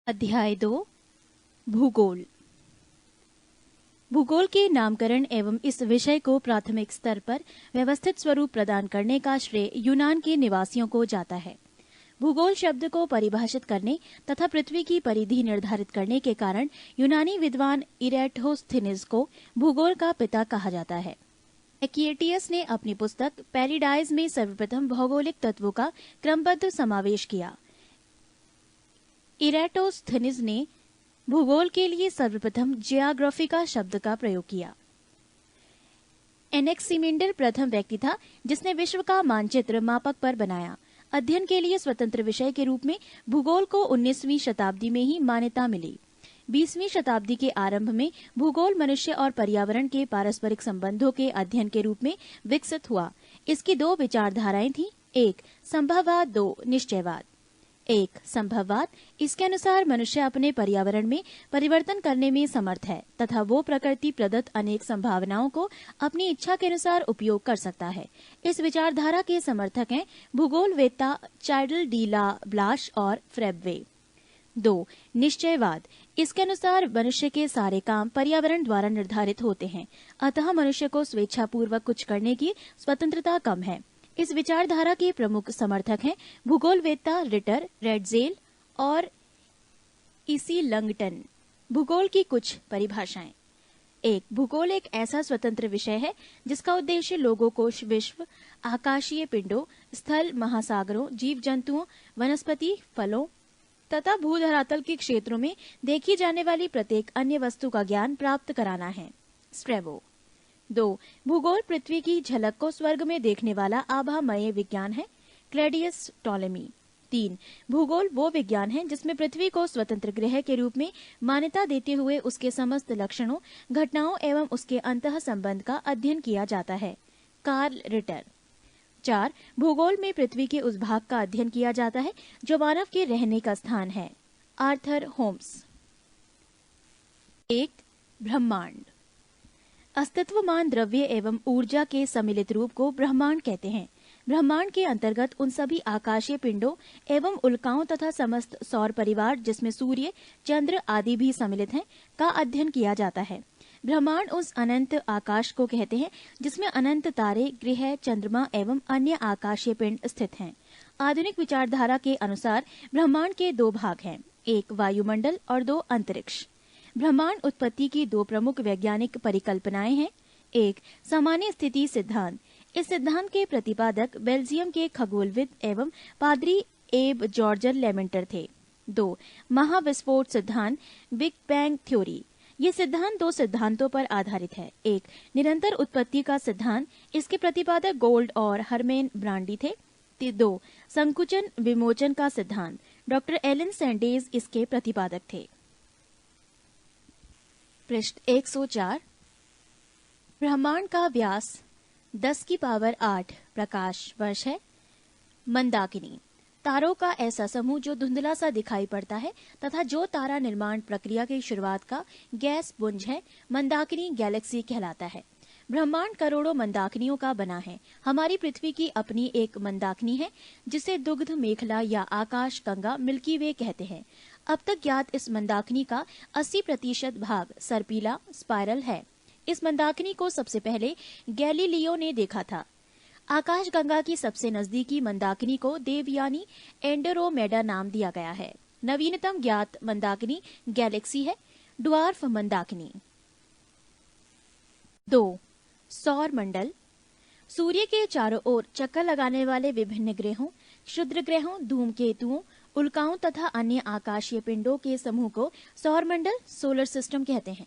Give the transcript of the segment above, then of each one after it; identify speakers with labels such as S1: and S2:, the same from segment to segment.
S1: अध्याय 2 भूगोल। भूगोल के नामकरण एवं इस विषय को प्राथमिक स्तर पर व्यवस्थित स्वरूप प्रदान करने का श्रेय यूनान के निवासियों को जाता है। भूगोल शब्द को परिभाषित करने तथा पृथ्वी की परिधि निर्धारित करने के कारण यूनानी विद्वान इरेटोस्थेनिस को भूगोल का पिता कहा जाता है। एक्टियस ने अपनी पुस्तक पैराडाइज में सर्वप्रथम भौगोलिक तत्वों का क्रमबद्ध समावेश किया। इरेटोस्थेनिस ने भूगोल के लिए सर्वप्रथम जियोग्राफिका शब्द का प्रयोग किया। एनेक्सिमेंडर प्रथम व्यक्ति था जिसने विश्व का मानचित्र मापक पर बनाया। अध्ययन के लिए स्वतंत्र विषय के रूप में भूगोल को 19वीं शताब्दी में ही मान्यता मिली। 20वीं शताब्दी के आरंभ में भूगोल मनुष्य और पर्यावरण के पारस्परिक संबंधों के अध्ययन के रूप में विकसित हुआ। इसकी दो विचारधाराएं थीं, एक संभववाद, दो निश्चयवाद। एक संभववाद, इसके अनुसार मनुष्य अपने पर्यावरण में परिवर्तन करने में समर्थ है तथा वो प्रकृति प्रदत्त अनेक संभावनाओं को अपनी इच्छा के अनुसार उपयोग कर सकता है। इस विचारधारा के समर्थक हैं भूगोल वेत्ता चार्ल्स डी ला ब्लाश और फ्रेब्वे। दो निश्चयवाद, इसके अनुसार मनुष्य के सारे काम पर्यावरण द्वारा निर्धारित होते हैं, अतः मनुष्य को स्वेच्छापूर्वक कुछ करने की स्वतंत्रता कम है। इस विचारधारा के प्रमुख समर्थक हैं भूगोलवेत्ता रिटर, रेडजेल और इसी लंगटन। भूगोल की कुछ परिभाषाएं। एक, भूगोल एक ऐसा स्वतंत्र विषय है जिसका उद्देश्य लोगों को विश्व, आकाशीय पिंडों, स्थल, महासागरों, जीव जंतुओं, वनस्पति, फलों तथा भूधरातल के क्षेत्रों में देखी जाने वाली प्रत्येक अन्य वस्तु का ज्ञान प्राप्त कराना है। स्ट्रेबो। दो, भूगोल पृथ्वी की झलक को स्वर्ग में देखने वाला आभामय विज्ञान है। क्लैडियस टॉलेमी। तीन, भूगोल वो विज्ञान है जिसमें पृथ्वी को स्वतंत्र ग्रह के रूप में मान्यता देते हुए उसके समस्त लक्षणों, घटनाओं एवं उसके अंतः संबंध का अध्ययन किया जाता है। Carl Ritter. चार, भूगोल में पृथ्वी के उस भाग का अध्ययन किया जाता है जो मानव के रहने का स्थान है। Arthur Holmes. एक, ब्रह्मांड। अस्तित्वमान द्रव्य एवं ऊर्जा के सम्मिलित रूप को ब्रह्मांड कहते हैं। ब्रह्मांड के अंतर्गत उन सभी आकाशीय पिंडों एवं उल्काओं तथा समस्त सौर परिवार जिसमें सूर्य, चंद्र आदि भी सम्मिलित हैं, का अध्ययन किया जाता है। ब्रह्मांड उस अनंत आकाश को कहते हैं जिसमें अनंत तारे, ग्रह, चंद्रमा एवं अन्य आकाशीय पिंड स्थित हैं। आधुनिक विचारधारा के अनुसार ब्रह्मांड के दो भाग हैं, एक वायुमंडल और दो अंतरिक्ष। ब्रह्मांड उत्पत्ति की दो प्रमुख वैज्ञानिक परिकल्पनाएं हैं। एक, सामान्य स्थिति सिद्धांत। इस सिद्धांत के प्रतिपादक बेल्जियम के खगोलविद एवं पादरी एब जॉर्जर लेमेंटर थे। दो, महाविस्फोट सिद्धांत, बिग बैंग थ्योरी। ये सिद्धांत दो सिद्धांतों पर आधारित है। एक, निरंतर उत्पत्ति का सिद्धांत, इसके प्रतिपादक गोल्ड और हरमेन ब्रांडी थे। दो, संकुचन विमोचन का सिद्धांत, डॉक्टर एलन सैंडेज इसके प्रतिपादक थे। पृष्ठ 104। ब्रह्मांड का व्यास 10⁸ प्रकाश वर्ष है। मंदाकिनी, तारों का ऐसा समूह जो धुंधला सा दिखाई पड़ता है तथा जो तारा निर्माण प्रक्रिया की शुरुआत का गैस पुंज है, मंदाकिनी गैलेक्सी कहलाता है। ब्रह्मांड करोड़ों मंदाकिनियों का बना है। हमारी पृथ्वी की अपनी एक मंदाकिनी है जिसे दुग्ध मेखला या आकाश गंगा मिल्की वे कहते हैं। अब तक ज्ञात इस मंदाकिनी का 80% भाग सर्पिला स्पाइरल है। इस मंदाकिनी को सबसे पहले गैलीलियो ने देखा था। आकाश गंगा की सबसे नजदीकी मंदाकिनी को देवयानी एंडरोमेडा नाम दिया गया है। नवीनतम ज्ञात मंदाकिनी गैलेक्सी है, ड्वार्फ मंदाकिनी। दो, सौर मंडल। सूर्य के चारों ओर चक्कर लगाने वाले विभिन्न ग्रहों, क्षुद्र ग्रहों, धूमकेतुओं, उल्काओं तथा अन्य आकाशीय पिंडों के समूह को सौरमंडल, सोलर सिस्टम कहते हैं।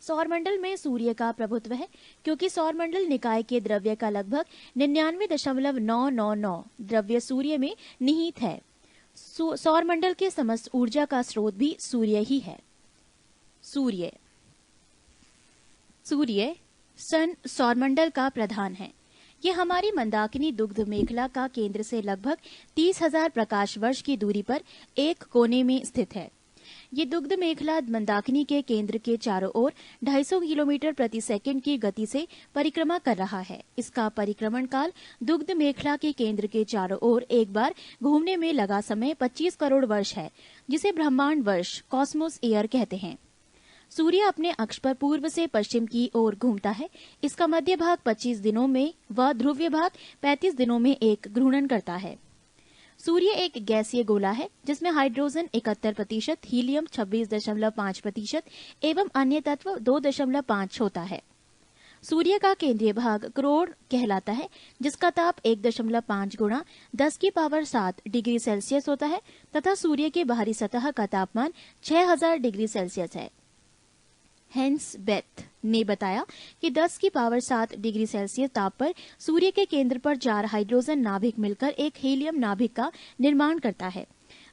S1: सौरमंडल में सूर्य का प्रभुत्व है क्योंकि सौरमंडल निकाय के द्रव्य का लगभग 99.999 द्रव्य सूर्य में निहित है। सौरमंडल के समस्त ऊर्जा का स्रोत भी सूर्य ही है। सूर्य सन सौरमंडल का प्रधान है। ये हमारी मंदाकिनी दुग्ध मेखला का केंद्र से लगभग 30,000 प्रकाश वर्ष की दूरी पर एक कोने में स्थित है। ये दुग्ध मेखला मंदाकिनी के केंद्र के चारों ओर 250 किलोमीटर प्रति सेकंड की गति से परिक्रमा कर रहा है। इसका परिक्रमण काल दुग्ध मेखला के केंद्र के चारों ओर एक बार घूमने में लगा समय 25 करोड़ वर्ष है, जिसे ब्रह्मांड वर्ष कॉस्मोस ईयर कहते हैं। सूर्य अपने अक्ष पर पूर्व से पश्चिम की ओर घूमता है। इसका मध्य भाग 25 दिनों में व ध्रुवीय भाग 35 दिनों में एक घूर्णन करता है। सूर्य एक गैसीय गोला है जिसमें हाइड्रोजन 71%, हीलियम 26.5% एवं अन्य तत्व 2.5 होता है। सूर्य का केंद्रीय भाग करोड़ कहलाता है, जिसका ताप 1.5 गुणा 10⁻7 डिग्री सेल्सियस होता है तथा सूर्य के बाहरी सतह का तापमान 6000 डिग्री सेल्सियस है। हेंस बेथ ने बताया कि 10⁻7 डिग्री सेल्सियस ताप पर सूर्य के केंद्र पर 4 हाइड्रोजन नाभिक मिलकर एक हीलियम नाभिक का निर्माण करता है,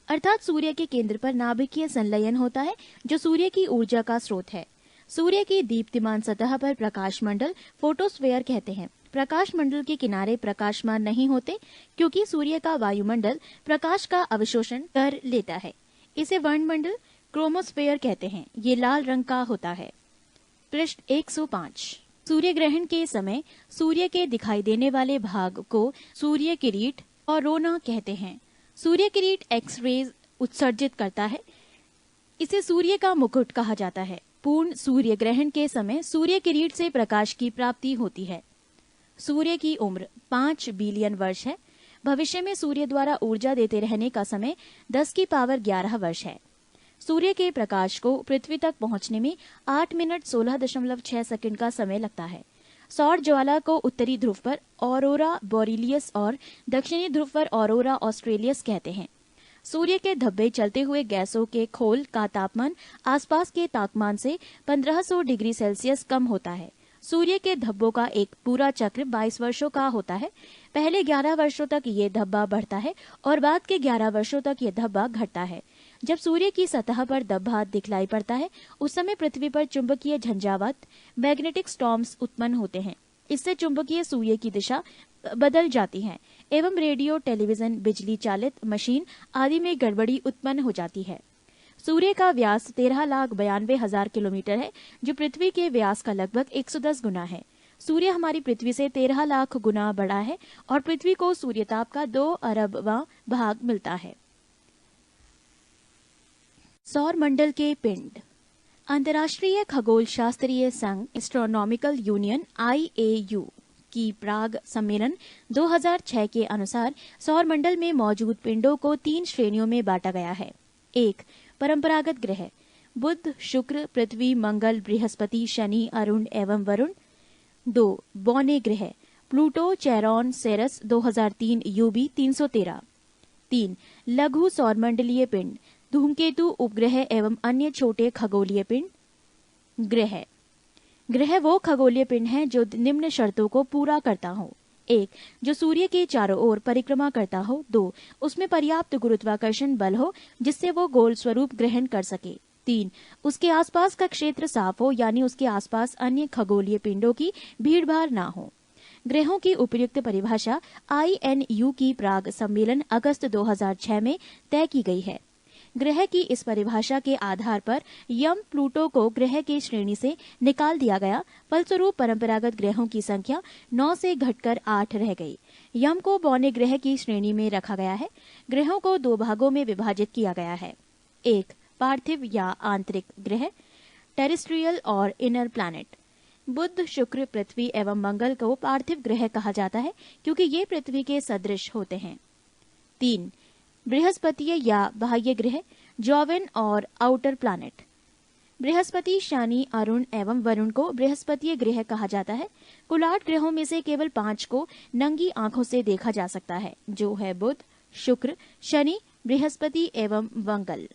S1: अर्थात सूर्य के केंद्र पर नाभिकीय संलयन होता है जो सूर्य की ऊर्जा का स्रोत है। सूर्य की दीप्तिमान सतह पर प्रकाश मंडल फोटोस्फेयर कहते हैं। प्रकाश मंडल के किनारे प्रकाशमान नहीं होते क्योंकि सूर्य का वायुमंडल प्रकाश का अवशोषण कर लेता है। इसे वर्णमंडल क्रोमोस्फेयर कहते हैं। ये लाल रंग का होता है। पृष्ठ 105। सूर्य ग्रहण के समय सूर्य के दिखाई देने वाले भाग को सूर्य किरीट और कोरोना कहते हैं। सूर्य किरीट एक्स रेज उत्सर्जित करता है। इसे सूर्य का मुकुट कहा जाता है। पूर्ण सूर्य ग्रहण के समय सूर्य किरीट से प्रकाश की प्राप्ति होती है। सूर्य की उम्र 5 बिलियन वर्ष है। भविष्य में सूर्य द्वारा ऊर्जा देते रहने का समय 10⁻11 वर्ष है। सूर्य के प्रकाश को पृथ्वी तक पहुंचने में 8 मिनट 16.6 सेकंड का समय लगता है। सौर ज्वाला को उत्तरी ध्रुव पर ऑरोरा बोरिलियस और दक्षिणी ध्रुव पर ऑरोरा ऑस्ट्रेलियस कहते हैं। सूर्य के धब्बे चलते हुए गैसों के खोल का तापमान आसपास के तापमान से 1500 डिग्री सेल्सियस कम होता है। सूर्य के धब्बों का एक पूरा चक्र 22 वर्षों का होता है। पहले 11 वर्षों तक ये धब्बा बढ़ता है और बाद के 11 वर्षों तक ये धब्बा घटता है। जब सूर्य की सतह पर धब्बा दिखलाई पड़ता है, उस समय पृथ्वी पर चुंबकीय झंझावात मैग्नेटिक स्टॉर्म्स उत्पन्न होते हैं। इससे चुंबकीय सूर्य की दिशा बदल जाती है एवं रेडियो, टेलीविजन, बिजली चालित मशीन आदि में गड़बड़ी उत्पन्न हो जाती है। सूर्य का व्यास 13,92,000 किलोमीटर है, जो पृथ्वी के व्यास का लगभग 110 गुना है। सूर्य हमारी पृथ्वी से 13 लाख गुना बड़ा है और पृथ्वी को सूर्यताप का 2 अरबवां भाग मिलता है। सौर मंडल के पिंड। अंतर्राष्ट्रीय खगोल शास्त्रीय संघ एस्ट्रोनॉमिकल यूनियन IAU की प्राग सम्मेलन 2006 के अनुसार सौर मंडल में मौजूद पिंडों को 3 श्रेणियों में बांटा गया है। 1. परंपरागत ग्रह बुध, शुक्र, पृथ्वी, मंगल, बृहस्पति, शनि, अरुण एवं वरुण। 2. बौने ग्रह प्लूटो, चेरॉन, सेरस 2003 UB 313। 3. लघु सौरमंडलीय पिंड धूमकेतु, उपग्रह एवं अन्य छोटे खगोलीय पिंड। ग्रह वो खगोलीय पिंड हैं जो निम्न शर्तों को पूरा करता हो। 1. जो सूर्य के चारों ओर परिक्रमा करता हो। 2. उसमें पर्याप्त गुरुत्वाकर्षण बल हो जिससे वो गोल स्वरूप ग्रहण कर सके। 3. उसके आसपास का क्षेत्र साफ हो, यानी उसके आसपास अन्य खगोलीय पिंडों की भीड़भाड़ ना हो। ग्रहों की उपयुक्त परिभाषा INU की प्राग सम्मेलन अगस्त 2006 में तय की गई है। ग्रह की इस परिभाषा के आधार पर यम प्लूटो को ग्रह की श्रेणी से निकाल दिया गया। फलस्वरूप परंपरागत ग्रहों की संख्या 9 से घटकर 8 रह गई। यम को बौने ग्रह की श्रेणी में रखा गया है। ग्रहों को 2 भागों में विभाजित किया गया है। 1. पार्थिव या आंतरिक ग्रह टेरेस्ट्रियल और इनर प्लैनेट। बुध, शुक्र, पृथ्वी एवं मंगल को पार्थिव ग्रह कहा जाता है क्योंकि ये पृथ्वी के सदृश होते हैं। 3. बृहस्पति या बाह्य ग्रह जॉवेन और आउटर प्लैनेट। बृहस्पति, शनि, अरुण एवं वरुण को बृहस्पतीय ग्रह कहा जाता है। कुल 8 ग्रहों में से केवल 5 को नंगी आंखों से देखा जा सकता है, जो है बुध, शुक्र, शनि, बृहस्पति एवं मंगल।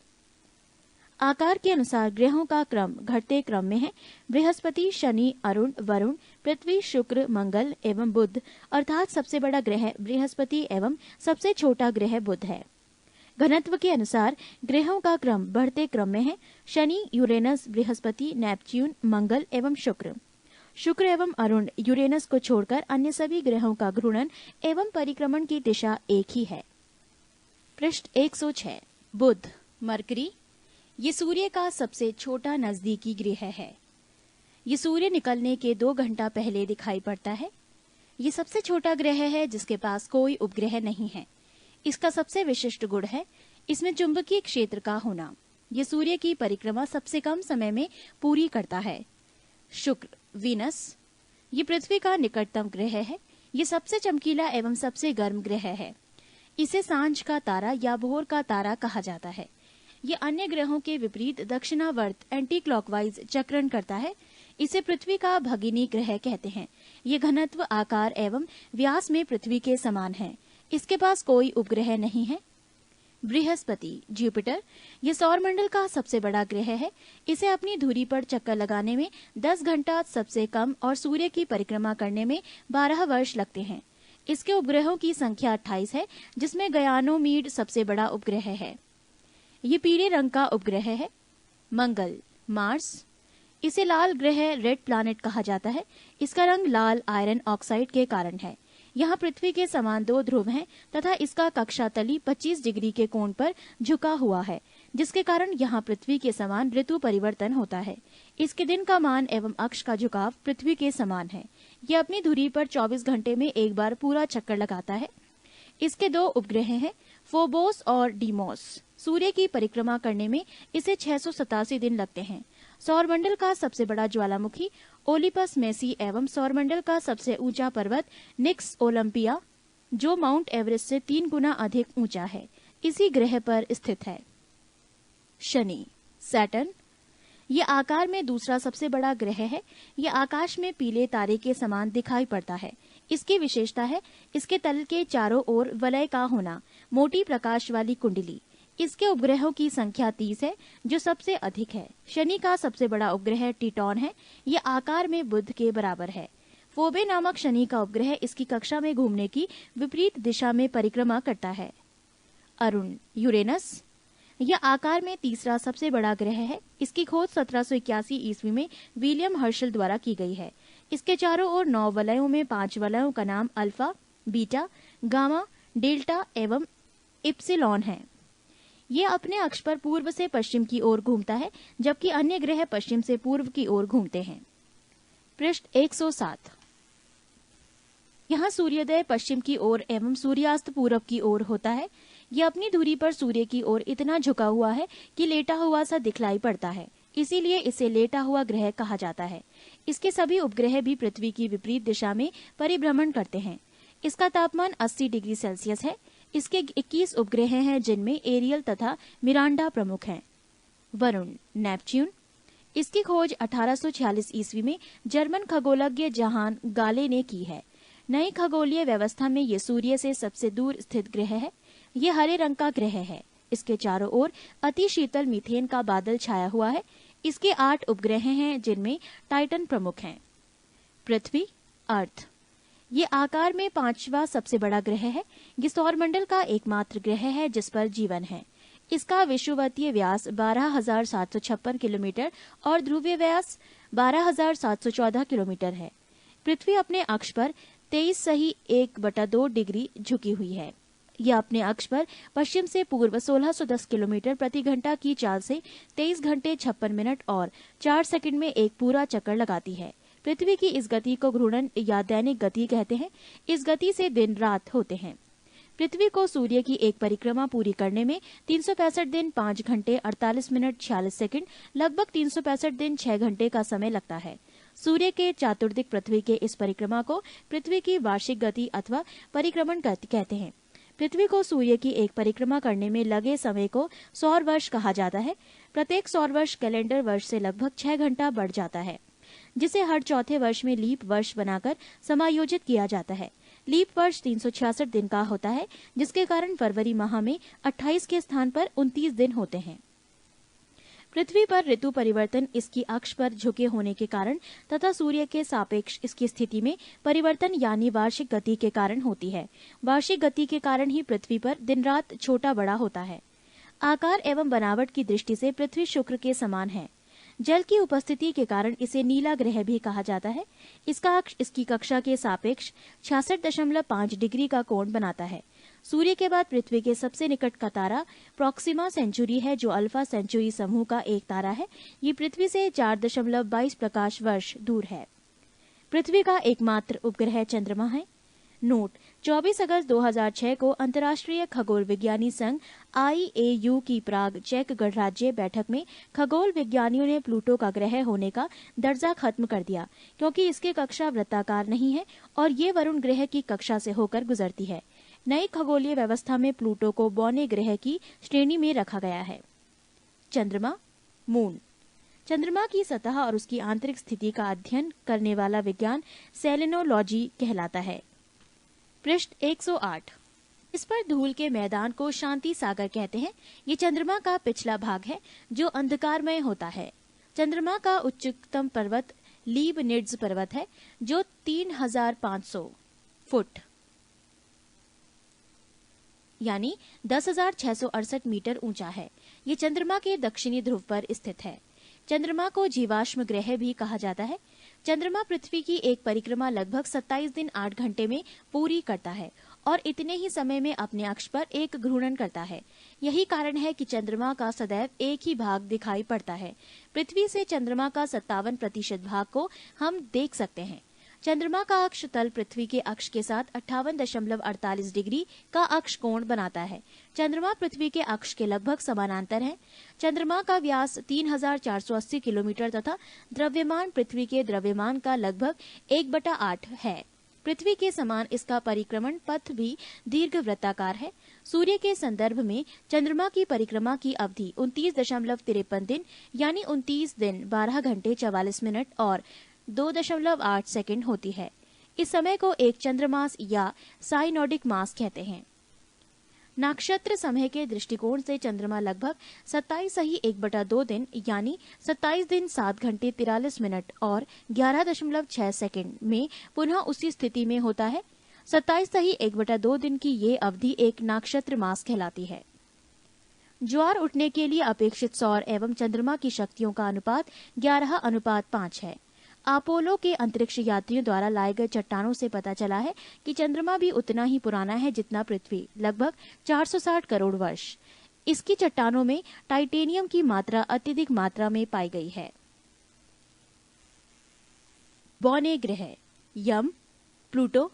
S1: आकार के अनुसार ग्रहों का क्रम घटते क्रम में है। बृहस्पति, शनि, अरुण, वरुण, पृथ्वी, शुक्र, मंगल एवं बुध, अर्थात सबसे बड़ा ग्रह बृहस्पति एवं सबसे छोटा ग्रह बुध है। घनत्व के अनुसार ग्रहों का क्रम बढ़ते क्रम में है। शनि, यूरेनस, बृहस्पति, नेपच्यून, मंगल एवं शुक्र। शुक्र एवं अरुण यूरेनस को छोड़कर अन्य सभी ग्रहों का घूर्णन एवं परिक्रमण की दिशा एक ही है। पृष्ठ 106। बुध, मरकरी, ये सूर्य का सबसे छोटा नजदीकी ग्रह है। ये सूर्य निकलने के 2 घंटा पहले दिखाई पड़ता है। ये सबसे छोटा ग्रह है जिसके पास कोई उपग्रह नहीं है। इसका सबसे विशिष्ट गुण है इसमें चुंबकीय क्षेत्र का होना। ये सूर्य की परिक्रमा सबसे कम समय में पूरी करता है। शुक्र, वीनस, ये पृथ्वी का निकटतम ग्रह है। ये सबसे चमकीला एवं सबसे गर्म ग्रह है। इसे सांझ का तारा या भोर का तारा कहा जाता है। ये अन्य ग्रहों के विपरीत दक्षिणावर्त एंटी क्लॉकवाइज चक्रण करता है। इसे पृथ्वी का भगिनी ग्रह कहते हैं। ये घनत्व, आकार एवं व्यास में पृथ्वी के समान है। इसके पास कोई उपग्रह नहीं है। बृहस्पति, जुपिटर, ये सौरमंडल का सबसे बड़ा ग्रह है। इसे अपनी धुरी पर चक्कर लगाने में 10 घंटा सबसे कम और सूर्य की परिक्रमा करने में 12 वर्ष लगते हैं। इसके उपग्रहों की संख्या 28 है, जिसमें गयानोमीड सबसे बड़ा उपग्रह है। ये पीले रंग का उपग्रह है। मंगल, मार्स, इसे लाल ग्रह, रेड प्लैनेट कहा जाता है। इसका रंग लाल आयरन ऑक्साइड के कारण है। यहाँ पृथ्वी के समान 2 ध्रुव हैं तथा इसका कक्षा तली 25 डिग्री के कोण पर झुका हुआ है, जिसके कारण यहाँ पृथ्वी के समान ऋतु परिवर्तन होता है। इसके दिन का मान एवं अक्ष का झुकाव पृथ्वी के समान है। यह अपनी धुरी पर 24 घंटे में एक बार पूरा चक्कर लगाता है। इसके 2 उपग्रह हैं, फोबोस और डीमोस। सूर्य की परिक्रमा करने में इसे 687 दिन लगते हैं। सौरमंडल का सबसे बड़ा ज्वालामुखी ओलिपस मेसी एवं सौरमंडल का सबसे ऊंचा पर्वत निक्स ओलंपिया, जो माउंट एवरेस्ट से 3 गुना अधिक ऊंचा है, इसी ग्रह पर स्थित है। शनि, सैटर्न, ये आकार में दूसरा सबसे बड़ा ग्रह है। ये आकाश में पीले तारे के समान दिखाई पड़ता है। इसकी विशेषता है इसके तल के चारों ओर वलय का होना, मोटी प्रकाश वाली कुंडली। इसके उपग्रहों की संख्या 30 है, जो सबसे अधिक है। शनि का सबसे बड़ा उपग्रह टिटॉन है। यह आकार में बुध के बराबर है। फोबे नामक शनि का उपग्रह इसकी कक्षा में घूमने की विपरीत दिशा में परिक्रमा करता है। अरुण, यूरेनस, यह आकार में तीसरा सबसे बड़ा ग्रह है। इसकी खोज 1781 ईस्वी में विलियम हर्शल द्वारा की गई है। इसके चारों ओर 9 वलयों में 5 वलयों का नाम अल्फा, बीटा, गामा, डेल्टा एवं इप्सिलॉन है। ये अपने अक्ष पर पूर्व से पश्चिम की ओर घूमता है, जबकि अन्य ग्रह पश्चिम से पूर्व की ओर घूमते हैं। पृष्ठ 107। यहाँ सूर्योदय पश्चिम की ओर एवं सूर्यास्त पूर्व की ओर होता है। यह अपनी धुरी पर सूर्य की ओर इतना झुका हुआ है कि लेटा हुआ सा दिखलाई पड़ता है, इसीलिए इसे लेटा हुआ ग्रह कहा जाता है। इसके सभी उपग्रह भी पृथ्वी की विपरीत दिशा में परिभ्रमण करते हैं। इसका तापमान 80 डिग्री सेल्सियस है। इसके 21 उपग्रह हैं, जिनमें एरियल तथा मिरांडा प्रमुख हैं। वरुण, नेपच्यून, इसकी खोज 1846 ईस्वी में जर्मन खगोलज्ञ जहान गाले ने की है। नई खगोलीय व्यवस्था में ये सूर्य से सबसे दूर स्थित ग्रह है। ये हरे रंग का ग्रह है। इसके चारों ओर अति शीतल मीथेन का बादल छाया हुआ है। इसके 8 उपग्रह हैं, जिनमें टाइटन प्रमुख हैं। पृथ्वी, अर्थ, ये आकार में 5वां सबसे बड़ा ग्रह है। ये सौरमंडल का एकमात्र ग्रह है जिस पर जीवन है। इसका विषुवतीय व्यास 12,756 किलोमीटर और ध्रुवीय व्यास 12,714 किलोमीटर है। पृथ्वी अपने अक्ष पर 23.1/2 डिग्री झुकी हुई है। यह अपने अक्ष पर पश्चिम से पूर्व 1610 किलोमीटर प्रति घंटा की चाल से 23 घंटे 56 मिनट और 4 सेकंड में एक पूरा चक्कर लगाती है। पृथ्वी की इस गति को घूर्णन या दैनिक गति कहते हैं। इस गति से दिन रात होते हैं। पृथ्वी को सूर्य की एक परिक्रमा पूरी करने में 365 दिन 5 घंटे 48 मिनट 46 सेकंड, लगभग 365 दिन 6 घंटे का समय लगता है। सूर्य के चातुर्दिक पृथ्वी के इस परिक्रमा को पृथ्वी की वार्षिक गति अथवा परिक्रमण कहते हैं। पृथ्वी को सूर्य की एक परिक्रमा करने में लगे समय को सौर वर्ष कहा जाता है। प्रत्येक सौर वर्ष कैलेंडर वर्ष से लगभग 6 घंटा बढ़ जाता है, जिसे हर चौथे वर्ष में लीप वर्ष बनाकर समायोजित किया जाता है। लीप वर्ष 366 दिन का होता है, जिसके कारण फरवरी माह में 28 के स्थान पर 29 दिन होते हैं। पृथ्वी पर ऋतु परिवर्तन इसकी अक्ष पर झुके होने के कारण तथा सूर्य के सापेक्ष इसकी स्थिति में परिवर्तन यानी वार्षिक गति के कारण होती है। वार्षिक गति के कारण ही पृथ्वी पर दिन रात छोटा बड़ा होता है। आकार एवं बनावट की दृष्टि से पृथ्वी शुक्र के समान है। जल की उपस्थिति के कारण इसे नीला ग्रह भी कहा जाता है। इसका अक्ष इसकी कक्षा के सापेक्ष 66.5 डिग्री का कोण बनाता है। सूर्य के बाद पृथ्वी के सबसे निकट का तारा प्रॉक्सिमा सेंचुरी है, जो अल्फा सेंचुरी समूह का एक तारा है। ये पृथ्वी से 4.22 प्रकाश वर्ष दूर है। पृथ्वी का एकमात्र उपग्रह चंद्रमा है। नोट: 24 अगस्त 2006 को अंतर्राष्ट्रीय खगोल विज्ञानी संघ IAU की प्राग चेक गणराज्य बैठक में खगोल विज्ञानियों ने प्लूटो का ग्रह होने का दर्जा खत्म कर दिया, क्योंकि इसकी कक्षा वृत्ताकार नहीं है और ये वरुण ग्रह की कक्षा से होकर गुजरती है। नई खगोलीय व्यवस्था में प्लूटो को बौने ग्रह की श्रेणी में रखा गया है। चंद्रमा, मून। चंद्रमा की सतह और उसकी आंतरिक स्थिति का अध्ययन करने वाला विज्ञान सेलेनोलॉजी कहलाता है। पृष्ठ 108। इस पर धूल के मैदान को शांति सागर कहते हैं। ये चंद्रमा का पिछला भाग है जो अंधकारमय होता है। चंद्रमा का उच्चतम पर्वत लीबनिट्ज पर्वत है जो 3500 फुट यानी 10,668 मीटर ऊंचा है। ये चंद्रमा के दक्षिणी ध्रुव पर स्थित है। चंद्रमा को जीवाश्म ग्रह भी कहा जाता है। चंद्रमा पृथ्वी की एक परिक्रमा लगभग 27 दिन 8 घंटे में पूरी करता है और इतने ही समय में अपने अक्ष पर एक घूर्णन करता है। यही कारण है कि चंद्रमा का सदैव एक ही भाग दिखाई पड़ता है। पृथ्वी से चंद्रमा का 57% भाग को हम देख सकते हैं। चंद्रमा का अक्ष तल पृथ्वी के अक्ष के साथ 58.48 डिग्री का अक्ष कोण बनाता है। चंद्रमा पृथ्वी के अक्ष के लगभग समानांतर है। चंद्रमा का व्यास 3480 किलोमीटर तथा द्रव्यमान पृथ्वी के द्रव्यमान का लगभग 1/8 है। पृथ्वी के समान इसका परिक्रमण पथ भी दीर्घवृत्ताकार है। सूर्य के संदर्भ में चंद्रमा की परिक्रमा की अवधि 29.53 दिन यानी 29 दिन 12 घंटे 44 मिनट और 2.8 सेकंड होती है। इस समय को एक चंद्रमास या साइनोडिक मास कहते हैं। नक्षत्र समय के दृष्टिकोण से चंद्रमा लगभग 27.1/2 दिन यानी 27 दिन 7 घंटे 43 मिनट और 11.6 सेकंड में पुनः उसी स्थिति में होता है। 27.1/2 दिन की ये अवधि एक नक्षत्र मास कहलाती है। ज्वार उठने के लिए अपेक्षित सौर एवं चंद्रमा की शक्तियों का अनुपात 11:5 है। अपोलो के अंतरिक्ष यात्रियों द्वारा लाए गए चट्टानों से पता चला है कि चंद्रमा भी उतना ही पुराना है जितना पृथ्वी, लगभग 460 करोड़ वर्ष। इसकी चट्टानों में टाइटेनियम की मात्रा अत्यधिक मात्रा में पाई गई है। बौने ग्रह यम, प्लूटो।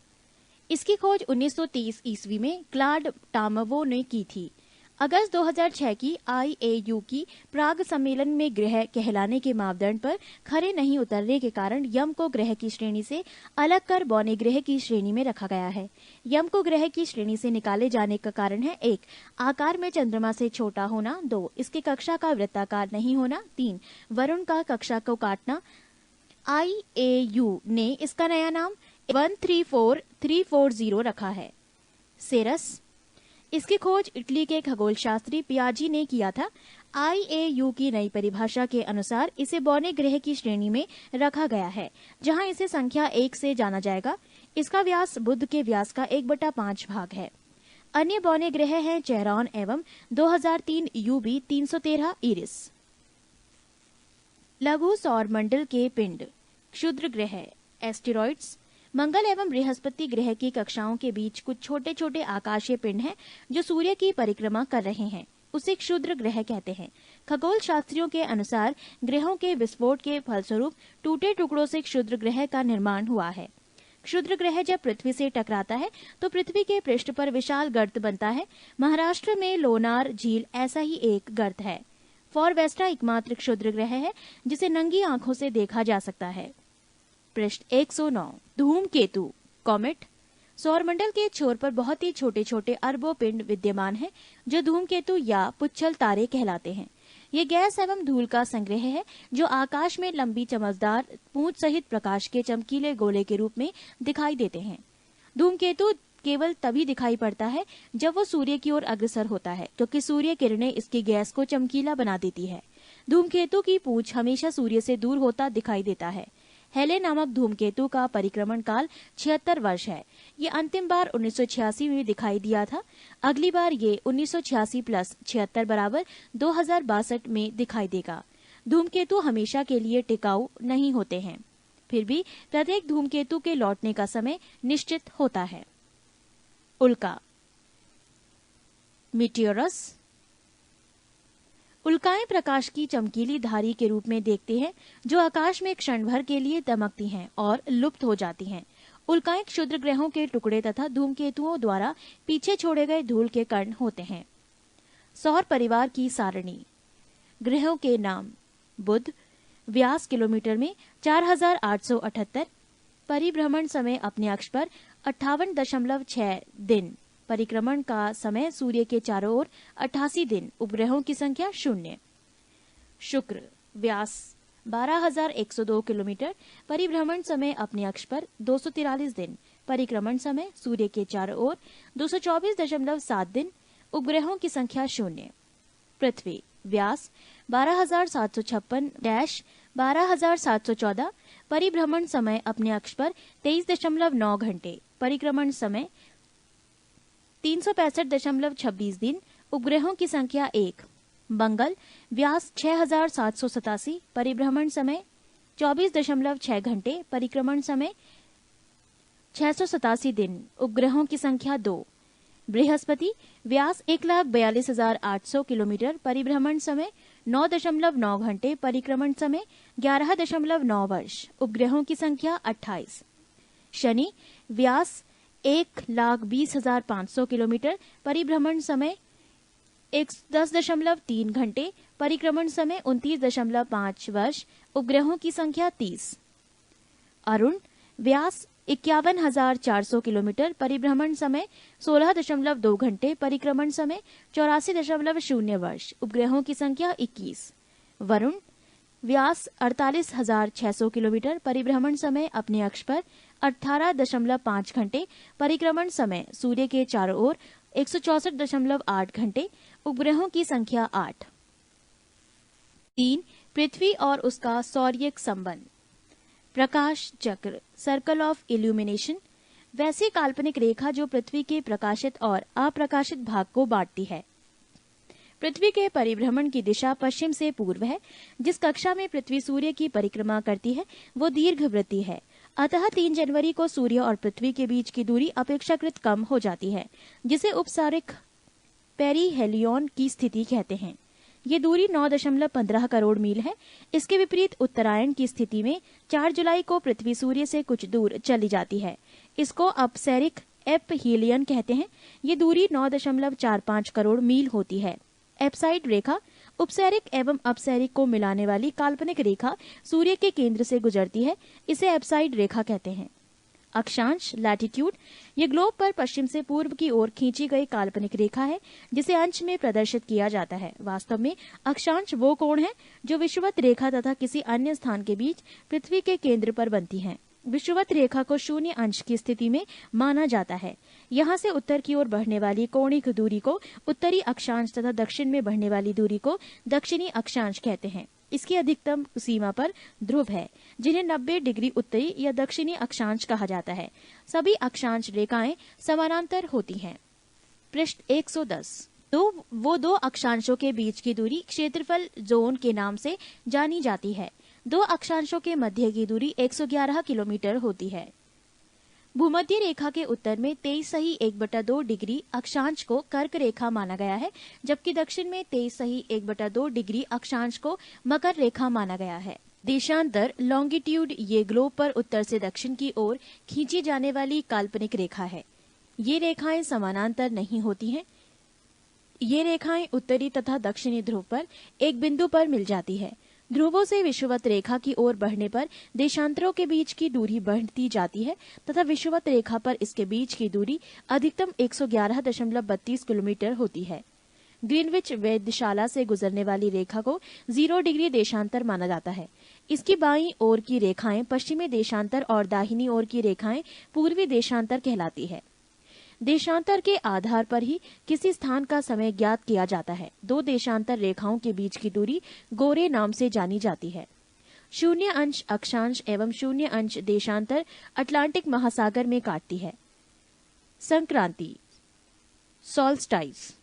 S1: इसकी खोज 1930 ईस्वी में क्लाड टामवो ने की थी। अगस्त 2006 की IAU की प्राग सम्मेलन में ग्रह कहलाने के मापदंड पर खरे नहीं उतरने के कारण यम को ग्रह की श्रेणी से अलग कर बौने ग्रह की श्रेणी में रखा गया है। यम को ग्रह की श्रेणी से निकाले जाने का कारण है: 1. आकार में चंद्रमा से छोटा होना, 2. इसकी कक्षा का वृत्ताकार नहीं होना, 3. वरुण का कक्षा को काटना। IAU ने इसका नया नाम 134340 रखा है। सेरस। इसकी खोज इटली के खगोल शास्त्री पियाजी ने किया था। IAU की नई परिभाषा के अनुसार इसे बौने ग्रह की श्रेणी में रखा गया है, जहां इसे संख्या 1 से जाना जाएगा। इसका व्यास बुध के व्यास का 1/5 भाग है। अन्य बौने ग्रह हैं चेरॉन एवं 2003 UB 313 इरिस। लघु सौर मंडल के पिंड, क्षुद्र ग्रह, एस्टेरॉइड्स। मंगल एवं बृहस्पति ग्रह की कक्षाओं के बीच कुछ छोटे छोटे आकाशीय पिंड हैं जो सूर्य की परिक्रमा कर रहे हैं। उसे क्षुद्र ग्रह कहते हैं। खगोल शास्त्रियों के अनुसार ग्रहों के विस्फोट के फलस्वरूप टूटे टुकड़ों से क्षुद्र ग्रह का निर्माण हुआ है। क्षुद्र ग्रह जब पृथ्वी से टकराता है तो पृथ्वी के पृष्ठ पर विशाल गर्त बनता है। महाराष्ट्र में लोनार झील ऐसा ही एक गर्त है। फॉरवेस्टा एकमात्र क्षुद्र ग्रह है जिसे नंगी आंखों से देखा जा सकता है। पृष्ठ 109। धूमकेतु, कॉमेट। सौरमंडल के छोर पर बहुत ही छोटे छोटे अरबों पिंड विद्यमान हैं जो धूमकेतु या पुच्छल तारे कहलाते हैं। ये गैस एवं धूल का संग्रह है जो आकाश में लंबी चमकदार पूंछ सहित प्रकाश के चमकीले गोले के रूप में दिखाई देते हैं। धूमकेतु केवल तभी दिखाई पड़ता है जब वो सूर्य की ओर अग्रसर होता है, क्योंकि सूर्य किरणें इसकी गैस को चमकीला बना देती है। धूमकेतु की पूंछ हमेशा सूर्य से दूर होता दिखाई देता है। हेले नामक धूमकेतु का परिक्रमण काल 76 वर्ष है। ये अंतिम बार 1986 में दिखाई दिया था। अगली बार ये 1986 प्लस 76 बराबर 2062 में दिखाई देगा। धूमकेतु हमेशा के लिए टिकाऊ नहीं होते हैं, फिर भी प्रत्येक धूमकेतु के लौटने का समय निश्चित होता है। उल्का। मीटियोरस। उल्काएं प्रकाश की चमकीली धारी के रूप में देखते हैं जो आकाश में क्षण भर के लिए दमकती हैं और लुप्त हो जाती हैं। उल्काएं क्षुद्र ग्रहों के टुकड़े तथा धूमकेतुओं द्वारा पीछे छोड़े गए धूल के कण होते हैं। सौर परिवार की सारणी। ग्रहों के नाम। बुध, व्यास किलोमीटर में 4878, परिभ्रमण समय अपने अक्ष पर 58.6 दिन, परिक्रमण का समय सूर्य के चारों ओर 88 दिन, उपग्रहों की संख्या 0। शुक्र, व्यास 12,102 किलोमीटर, परिभ्रमण समय अपने अक्ष पर 243 दिन, परिक्रमण समय सूर्य के चारों ओर 224.7 दिन, उपग्रहों की संख्या 0। पृथ्वी, व्यास 12,756-12,714, परिभ्रमण समय अपने अक्ष पर 23.9 घंटे, परिक्रमण समय 365.26 दिन, उपग्रहों की संख्या 1। मंगल, व्यास 6,787, परिभ्रमण समय 24.6 घंटे, परिक्रमण समय 687 दिन, उपग्रहों की संख्या 2। बृहस्पति, व्यास 1,42,800 किलोमीटर, परिभ्रमण समय 9.9 घंटे, परिक्रमण समय 11.9 वर्ष, उपग्रहों की संख्या 28। शनि, व्यास 1,20,500 किलोमीटर, परिभ्रमण समय 10.3 घंटे, परिक्रमण समय 29.5 वर्ष, उपग्रहों की संख्या 30। अरुण, व्यास 51,400 किलोमीटर, परिभ्रमण समय 16.2 घंटे, परिक्रमण समय 84.0 वर्ष, उपग्रहों की संख्या 21। वरुण, व्यास 48,600 किलोमीटर, परिभ्रमण समय अपने अक्ष पर 18.5 घंटे, परिक्रमण समय सूर्य के चारों ओर 164.8 घंटे, उपग्रहों की संख्या 8। 3. पृथ्वी और उसका सौर्यिक संबंध। प्रकाश चक्र, सर्कल ऑफ इल्यूमिनेशन, वैसी काल्पनिक रेखा जो पृथ्वी के प्रकाशित और अप्रकाशित भाग को बांटती है। पृथ्वी के परिभ्रमण की दिशा पश्चिम से पूर्व है। जिस कक्षा में पृथ्वी सूर्य की परिक्रमा करती है वो दीर्घवृत्तीय है। अतः 3 जनवरी को सूर्य और पृथ्वी के बीच की दूरी अपेक्षाकृत कम हो जाती है, जिसे उपसारिक पेरीहेलियन की स्थिति कहते हैं। ये दूरी 9.15 करोड़ मील है। इसके विपरीत उत्तरायण की स्थिति में 4 जुलाई को पृथ्वी सूर्य से कुछ दूर चली जाती है। इसको अपसैरिक एपहीलियन कहते हैं। ये दूरी 9.45 करोड़ मील होती है। एप्साइड रेखा, उपसैरिक एवं अपसैरिक को मिलाने वाली काल्पनिक रेखा सूर्य के केंद्र से गुजरती है। इसे एप्साइड रेखा कहते हैं। अक्षांश, लैटिट्यूड, ये ग्लोब पर पश्चिम से पूर्व की ओर खींची गई काल्पनिक रेखा है जिसे अंश में प्रदर्शित किया जाता है। वास्तव में अक्षांश वो कोण है जो विषुवत रेखा तथा किसी अन्य स्थान के बीच पृथ्वी के केंद्र पर बनती हैं। विषुवत रेखा को 0 अंश की स्थिति में माना जाता है। यहाँ से उत्तर की ओर बढ़ने वाली कोणिक दूरी को उत्तरी अक्षांश तथा दक्षिण में बढ़ने वाली दूरी को दक्षिणी अक्षांश कहते हैं। इसकी अधिकतम सीमा पर ध्रुव है जिन्हें 90 डिग्री उत्तरी या दक्षिणी अक्षांश कहा जाता है। सभी अक्षांश रेखाएं समानांतर होती हैं। पृष्ठ 110। वो दो अक्षांशों के बीच की दूरी क्षेत्रफल जोन के नाम से जानी जाती है। 2 अक्षांशों के मध्य की दूरी 111 किलोमीटर होती है। भूमध्य रेखा के उत्तर में 23.1/2 डिग्री अक्षांश को कर्क रेखा माना गया है, जबकि दक्षिण में 23.1/2 डिग्री अक्षांश को मकर रेखा माना गया है। देशांतर, लॉन्गिट्यूड, ये ग्लोब पर उत्तर से दक्षिण की ओर खींची जाने वाली काल्पनिक रेखा है। ये रेखाएं समानांतर नहीं होती हैं। ये रेखाएं उत्तरी तथा दक्षिणी ध्रुव पर एक बिंदु पर मिल जाती है। ध्रुवों से विषुवत रेखा की ओर बढ़ने पर देशांतरों के बीच की दूरी बढ़ती जाती है तथा विषुवत रेखा पर इसके बीच की दूरी अधिकतम 111.32 किलोमीटर होती है। ग्रीनविच वेधशाला से गुजरने वाली रेखा को 0 डिग्री देशांतर माना जाता है। इसकी बाईं ओर की रेखाएं पश्चिमी देशांतर और दाहिनी ओर की रेखाएं पूर्वी देशांतर कहलाती है। देशांतर के आधार पर ही किसी स्थान का समय ज्ञात किया जाता है। 2 देशांतर रेखाओं के बीच की दूरी गोरे नाम से जानी जाती है। 0 अंश अक्षांश एवं 0 अंश देशांतर अटलांटिक महासागर में काटती है। संक्रांति, सॉल्स्टाइस,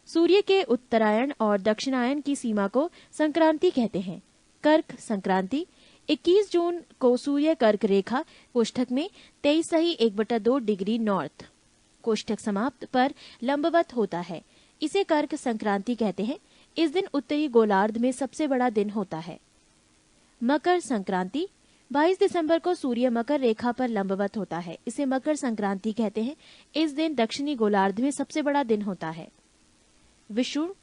S1: सूर्य के उत्तरायण और दक्षिणायन की सीमा को संक्रांति कहते हैं। कर्क संक्रांति, 21 जून को सूर्य कर्क रेखा कोष्ठक में 23.1/2 डिग्री नॉर्थ कोष्ठक समाप्त पर लंबवत होता है। इसे कर्क संक्रांति कहते हैं। इस दिन उत्तरी गोलार्ध में सबसे बड़ा दिन होता है। मकर संक्रांति 22 दिसंबर को सूर्य मकर रेखा पर लंबवत होता है। इसे मकर संक्रांति कहते हैं। इस दिन दक्षिणी गोलार्ध में सबसे बड़ा दिन होता है। विषुव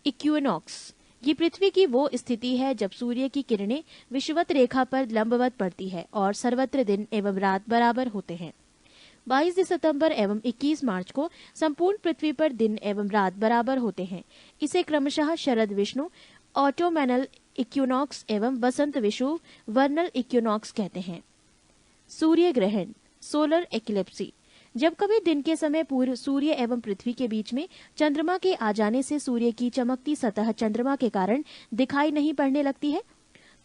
S1: इक्विनॉक्स ये पृथ्वी की वो स्थिति है जब सूर्य की किरणें विषुवत रेखा पर लंबवत पड़ती है और सर्वत्र दिन एवं रात बराबर होते हैं। 22 सितंबर एवं 21 मार्च को संपूर्ण पृथ्वी पर दिन एवं रात बराबर होते हैं। इसे क्रमशः शरद विष्णु ऑटोमेनल इक्विनॉक्स एवं बसंत विषुव वर्नल इक्विनॉक्स कहते हैं। सूर्य ग्रहण सोलर एक्लिप्सी जब कभी दिन के समय पूर्व सूर्य एवं पृथ्वी के बीच में चंद्रमा के आ जाने से सूर्य की चमकती सतह चंद्रमा के कारण दिखाई नहीं पड़ने लगती है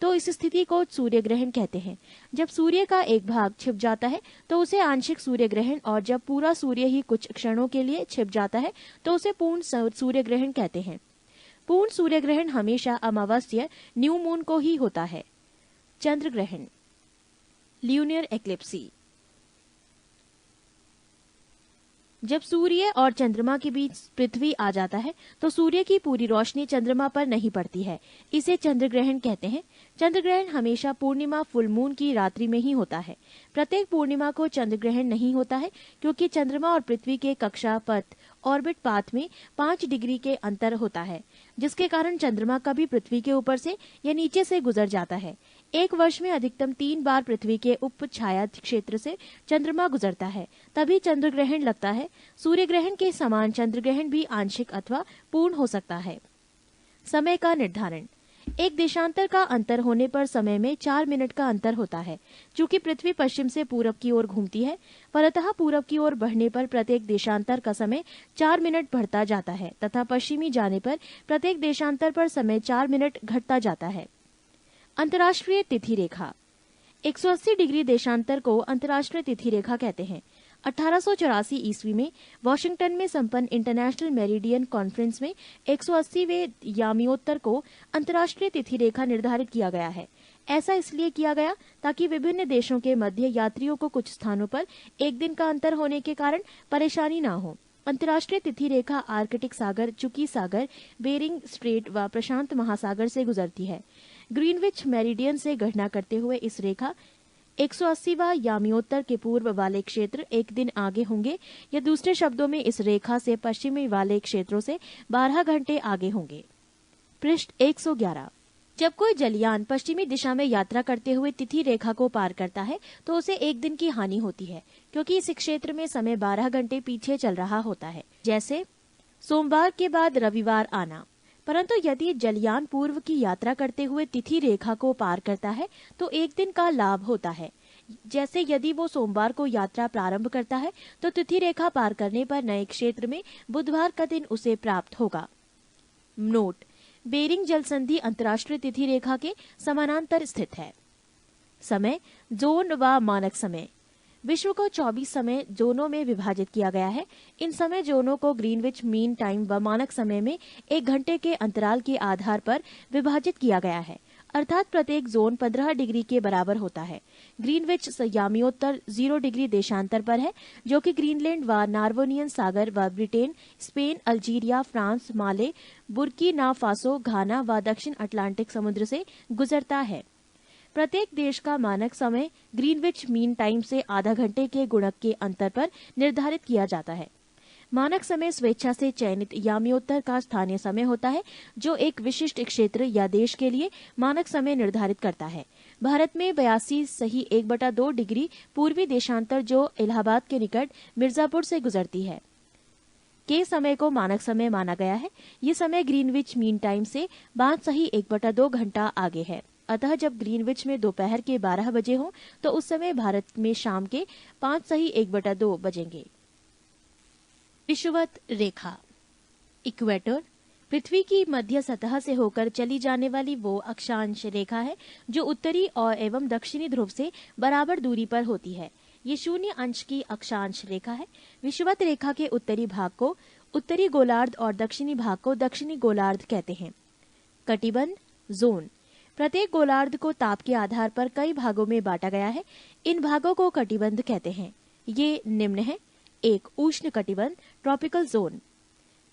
S1: तो इस स्थिति को सूर्य ग्रहण कहते हैं। जब सूर्य का एक भाग छिप जाता है तो उसे आंशिक सूर्य ग्रहण और जब पूरा सूर्य ही कुछ क्षणों के लिए छिप जाता है तो उसे पूर्ण सूर्य ग्रहण कहते हैं। पूर्ण सूर्य ग्रहण हमेशा अमावस्या न्यू मून को ही होता है। चंद्र ग्रहण ल्यूनियर एक्लिप्सी जब सूर्य और चंद्रमा के बीच पृथ्वी आ जाता है तो सूर्य की पूरी रोशनी चंद्रमा पर नहीं पड़ती है। इसे चंद्र ग्रहण कहते हैं। चंद्र ग्रहण हमेशा पूर्णिमा फुल मून की रात्रि में ही होता है। प्रत्येक पूर्णिमा को चंद्र ग्रहण नहीं होता है क्योंकि चंद्रमा और पृथ्वी के कक्षा पथ ऑर्बिट पाथ में 5 डिग्री के अंतर होता है, जिसके कारण चंद्रमा कभी पृथ्वी के ऊपर से या नीचे से गुजर जाता है। एक वर्ष में अधिकतम 3 बार पृथ्वी के उप छाया क्षेत्र से चंद्रमा गुजरता है, तभी चंद्र ग्रहण लगता है। सूर्य ग्रहण के समान चंद्र ग्रहण भी आंशिक अथवा पूर्ण हो सकता है। समय का निर्धारण एक देशांतर का अंतर होने पर समय में 4 मिनट का अंतर होता है। चूंकि पृथ्वी पश्चिम से पूरब की ओर घूमती है, फलतः पूरब की ओर बढ़ने पर प्रत्येक देशांतर का समय 4 मिनट बढ़ता जाता है तथा पश्चिमी जाने पर प्रत्येक देशांतर पर समय 4 मिनट घटता जाता है। अंतर्राष्ट्रीय तिथि रेखा 180 डिग्री देशांतर को अंतर्राष्ट्रीय तिथि रेखा कहते हैं। 1884 ईस्वी में वॉशिंगटन में संपन्न इंटरनेशनल मेरिडियन कॉन्फ्रेंस में 180वें यामियोत्तर को अंतर्राष्ट्रीय तिथि रेखा निर्धारित किया गया है। ऐसा इसलिए किया गया ताकि विभिन्न देशों के मध्य यात्रियों को कुछ स्थानों पर एक दिन का अंतर होने के कारण परेशानी न हो। अंतर्राष्ट्रीय तिथि रेखा आर्कटिक सागर, चुकी सागर, बेरिंग स्ट्रेट व प्रशांत महासागर से गुजरती है। ग्रीनविच मेरिडियन से गणना करते हुए इस रेखा 180वां यामियोत्तर के पूर्व वाले क्षेत्र एक दिन आगे होंगे, या दूसरे शब्दों में इस रेखा से पश्चिमी वाले क्षेत्रों से 12 घंटे आगे होंगे। पृष्ठ 111 जब कोई जलयान पश्चिमी दिशा में यात्रा करते हुए तिथि रेखा को पार करता है तो उसे एक दिन की हानि होती है, क्योंकि इस क्षेत्र में समय 12 घंटे पीछे चल रहा होता है, जैसे सोमवार के बाद रविवार आना। परंतु यदि जलयान पूर्व की यात्रा करते हुए तिथि रेखा को पार करता है तो एक दिन का लाभ होता है। जैसे यदि वो सोमवार को यात्रा प्रारंभ करता है तो तिथि रेखा पार करने पर नए क्षेत्र में बुधवार का दिन उसे प्राप्त होगा। नोट बेरिंग जल संधि अंतर्राष्ट्रीय तिथि रेखा के समानांतर स्थित है। समय जोन व मानक समय विश्व को 24 समय जोनों में विभाजित किया गया है। इन समय जोनों को ग्रीनविच मीन टाइम व मानक समय में 1 घंटे के अंतराल के आधार पर विभाजित किया गया है, अर्थात प्रत्येक जोन 15 डिग्री के बराबर होता है। ग्रीनविच यामियोत्तर 0 डिग्री देशांतर पर है, जो कि ग्रीनलैंड व नार्वोनियन सागर व ब्रिटेन, स्पेन, अल्जीरिया, फ्रांस, माले, बुर्किना फासो, घाना व दक्षिण अटलांटिक समुद्र से गुजरता है। प्रत्येक देश का मानक समय ग्रीनविच मीन टाइम से आधा घंटे के गुणक के अंतर पर निर्धारित किया जाता है। मानक समय स्वेच्छा से चयनित यामियोत्तर का स्थानीय समय होता है, जो एक विशिष्ट क्षेत्र या देश के लिए मानक समय निर्धारित करता है। भारत में 82.1/2 डिग्री पूर्वी देशांतर, जो इलाहाबाद के निकट मिर्जापुर से गुजरती है, के समय को मानक समय माना गया है। ये समय ग्रीनविच मीन टाइम से 5.1/2 घंटा आगे है। अतः जब ग्रीनविच में दोपहर के 12 बजे हो तो उस समय भारत में शाम के 5.1/2 बजेंगे। विषुवत रेखा इक्वेटर पृथ्वी की मध्य सतह से होकर चली जाने वाली वो अक्षांश रेखा है जो उत्तरी और एवं दक्षिणी ध्रुव से बराबर दूरी पर होती है। ये 0 अंश की अक्षांश रेखा है। विषुवत रेखा के उत्तरी भाग को उत्तरी गोलार्ध और दक्षिणी भाग को दक्षिणी गोलार्ध कहते हैं। कटिबंध जोन प्रत्येक गोलार्ध को ताप के आधार पर कई भागों में बांटा गया है। इन भागों को कटिबंध कहते हैं। ये निम्न है। 1. उष्ण कटिबंध ट्रॉपिकल जोन।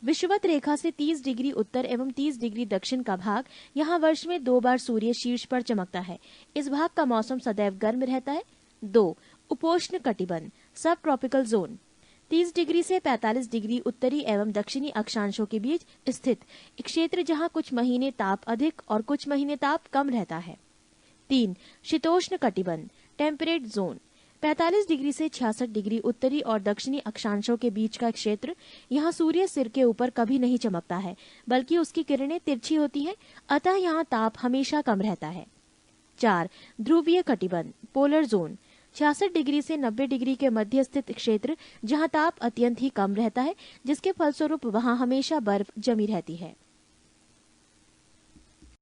S1: विषुवत रेखा से 30 डिग्री उत्तर एवं 30 डिग्री दक्षिण का भाग यहाँ वर्ष में 2 बार सूर्य शीर्ष पर चमकता है। इस भाग का मौसम सदैव गर्म रहता है। 2. उपोष्ण कटिबंध सब ट्रॉपिकल जोन। 30 डिग्री से 45 डिग्री उत्तरी एवं दक्षिणी अक्षांशों के बीच स्थित एक क्षेत्र जहाँ कुछ महीने ताप अधिक और कुछ महीने ताप कम रहता है। 3. शीतोष्ण कटिबंध टेम्परेट जोन। 45 डिग्री से 66 डिग्री उत्तरी और दक्षिणी अक्षांशों के बीच का क्षेत्र। यहाँ सूर्य सिर के ऊपर कभी नहीं चमकता है, बल्कि उसकी किरणें तिरछी होती हैं, अतः यहाँ ताप हमेशा कम रहता है। 4. ध्रुवीय कटिबंध पोलर जोन। 66 डिग्री से 90 डिग्री के मध्य स्थित क्षेत्र जहाँ ताप अत्यंत ही कम रहता है, जिसके फलस्वरूप वहाँ हमेशा बर्फ जमी रहती है।